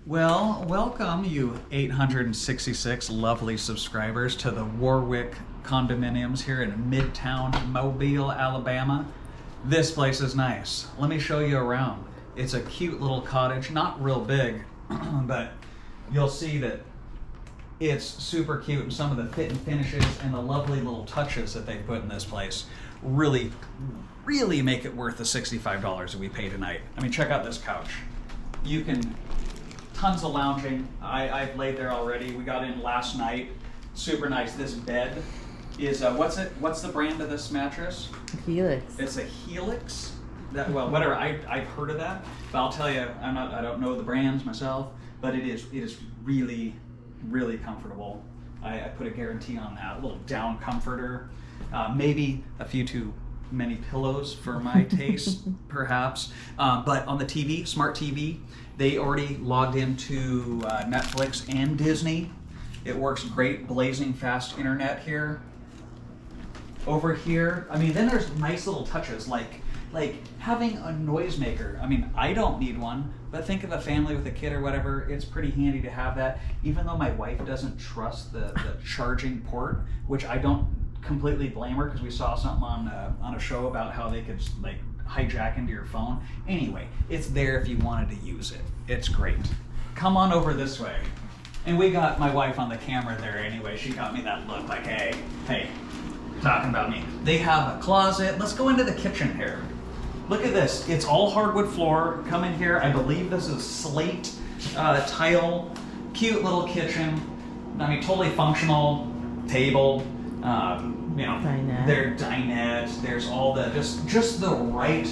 Well, welcome you 866 lovely subscribers to the Warwick condominiums here in Midtown Mobile, Alabama. This place is nice. Let me show you around. It's a cute little cottage, not real big, but you'll see that it's super cute, and some of the fit and finishes and the lovely little touches that they put in this place really make it worth the $65 that we pay tonight. I mean, check out this couch. You can tons of lounging. I've laid there already. We got in last night. Super nice. This bed is what's the brand of this mattress? Helix. It's a Helix. Well, whatever. I've heard of that, but I'll tell you, I don't know the brands myself, but it is really comfortable. I put a guarantee on that. A little down comforter. Maybe a few too many pillows for my taste, perhaps. But on the TV, smart TV, they already logged into Netflix and Disney. It works great, blazing fast internet here. Over here, I mean, then there's nice little touches like having a noisemaker. I mean, I don't need one, but think of a family with a kid or whatever, it's pretty handy to have that. Even though my wife doesn't trust the charging port, which I don't completely blame her, because we saw something on a show about how they could like hijack into your phone. Anyway, it's there if you wanted to use it. It's great. Come on over this way. And we got my wife on the camera there anyway. She got me that look like, hey, talking about me. They have a closet. Let's go into the kitchen here. Look at this. It's all hardwood floor. Come in here. I believe this is slate tile. Cute little kitchen. I mean, totally functional table. Dinette. Their dinette. There's all the just the right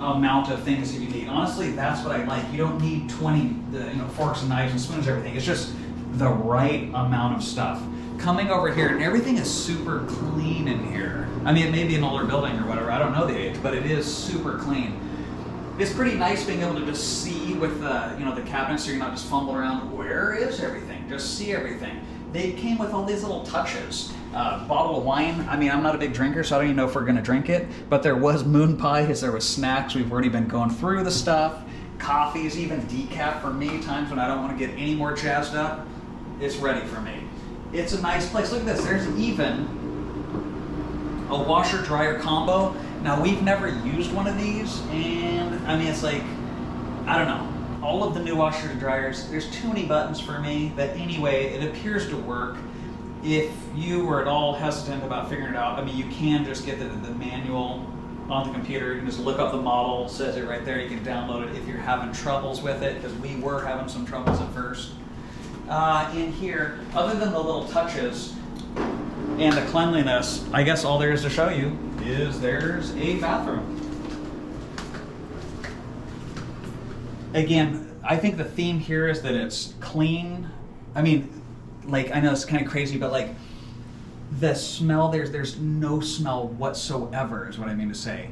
amount of things that you need. Honestly, that's what I like. You don't need 20 forks and knives and spoons, everything. It's just the right amount of stuff. Coming over here, and everything is super clean in here. I mean, it may be an older building or whatever. I don't know the age, but it is super clean. It's pretty nice being able to just see with the cabinets, so you're not just fumbling around. Where is everything? Just see everything. They came with all these little touches. Bottle of wine. I mean, I'm not a big drinker, so I don't even know if we're gonna drink it, but there was moon pies, there was snacks. We've already been going through the stuff. Coffees, even decaf for me, times when I don't want to get any more jazzed up. It's ready for me. It's a nice place. Look at this. There's even a washer dryer combo. Now, we've never used one of these, and I mean, it's like, I don't know. All of the new washers and dryers, there's too many buttons for me, but anyway, it appears to work. If you were at all hesitant about figuring it out, I mean, you can just get the manual on the computer. You can just look up the model, says it right there. You can download it if you're having troubles with it, because we were having some troubles at first. In here, other than the little touches and the cleanliness, I guess all there is to show you is there's a bathroom. Again, I think the theme here is that it's clean. I mean, like, I know it's kind of crazy, but like the smell, there's no smell whatsoever is what I mean to say.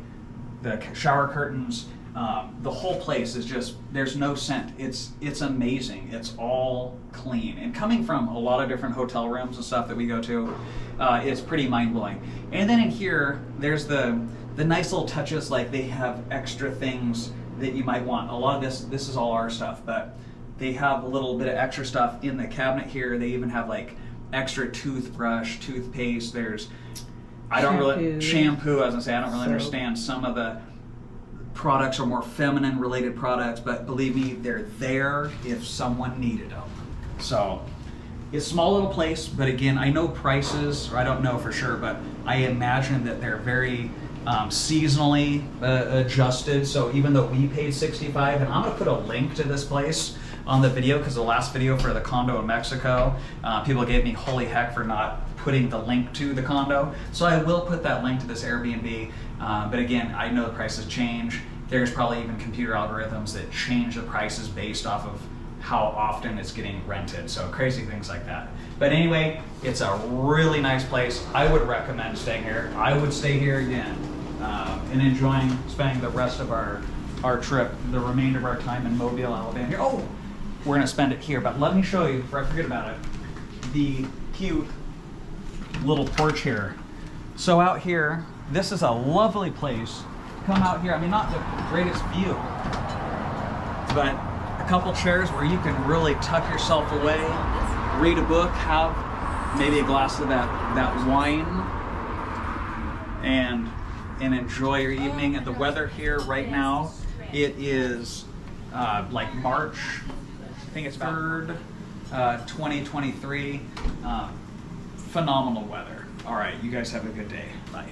The shower curtains, the whole place is just, there's no scent. It's amazing. It's all clean. And coming from a lot of different hotel rooms and stuff that we go to, it's pretty mind-blowing. And then in here, there's the nice little touches, like they have extra things that you might want. A lot of this is all our stuff, but they have a little bit of extra stuff in the cabinet here. They even have like extra toothbrush, toothpaste. There's shampoo. I was gonna say, I don't really understand some of the products are more feminine related products, but believe me, they're there if someone needed them. So it's a small little place, but again, I know prices, or I don't know for sure, but I imagine that they're very seasonally adjusted. So even though we paid $65, and I'm gonna put a link to this place on the video, because the last video for the condo in Mexico, people gave me holy heck for not putting the link to the condo. So I will put that link to this Airbnb. But again, I know the prices change. There's probably even computer algorithms that change the prices based off of how often it's getting rented. So crazy things like that. But anyway, it's a really nice place. I would recommend staying here. I would stay here again and spending the rest of our trip, the remainder of our time in Mobile, Alabama. Here. Oh, we're gonna spend it here, but let me show you, before I forget about it, the cute little porch here. So out here, this is a lovely place. Come out here, I mean, not the greatest view, but couple chairs where you can really tuck yourself away, read a book, have maybe a glass of that wine, and enjoy your evening. And the weather here right now, it is like March, I think it's 3rd, 2023. Phenomenal weather. All right, you guys have a good day. Bye.